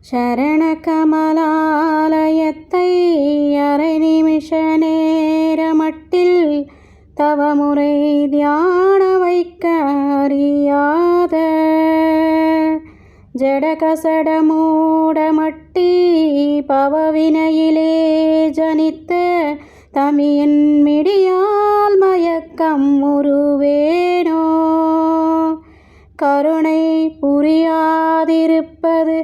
சரண கமலாலயத்தை அரை நிமிஷ நேரமட்டில் தவமுறை தியான வைக்க அறியாத ஜடகசட மூடமட்டி பவவினையிலே ஜனித்த தமியின் மிடியால் மயக்கம் உருவேனோ கருணை புரியாதிருப்பது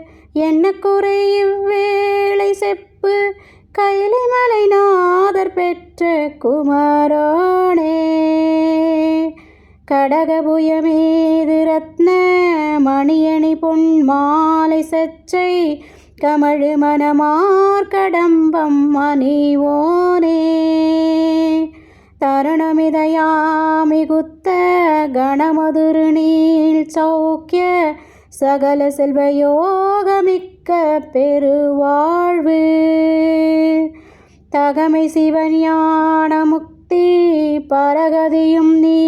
என்ன குறை இவ்வேளை செப்பு கைலிமலை நாதர் பெற்ற குமாரோனே கடகபுயமேது ரத்ன மணியணி பொன் மாலை சச்சை கமழு மனமார்கடம்பம் அணிவோனே தருணமிதயாமிகுத்த கணமதுரு நீள் சௌக்கிய சகல செல்வயோகமிக்க பெருவாழ்வு தகமை சிவஞான முக்தி பரகதியும் நீ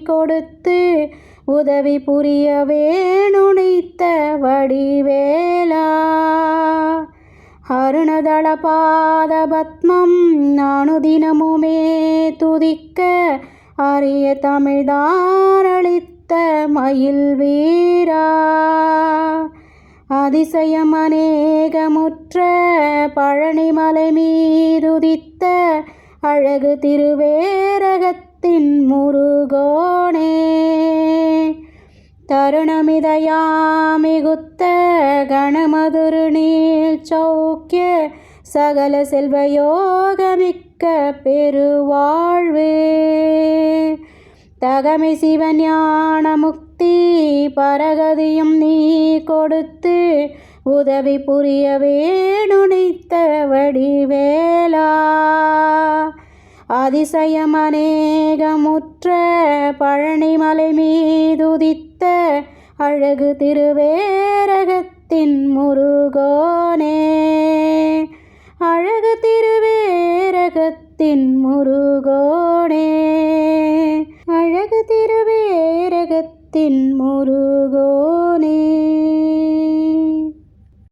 கொடுத்து உதவி புரிய வேணுனைத்த வடிவேலா அருணதள பாத பத்மம் நானுதினமுமே துதிக்க அரிய தமிழ்தாரளித்த மயில் வீரா அதிசயம் அநேகமுற்ற பழனிமலை மீதுதித்த அழகு திருவேரகத்தின் முருகோனே தருணமிதயாமிகுத்த கணமதுரு நீள் சௌக்கிய சகல செல்வயோகமிக்க பெருவாழ்வு தகமை சிவஞான முக்தி பரகதியும் நீ கொடுத்து உதவி புரிய வேணுனைத்த வடிவேலா அதிசயம் அநேகமுற்ற பழனிமலை மீதுதித்த அழகு திருவேரகத்தின் முருகோனே அழகு திருவேரகத்தின் முருகோ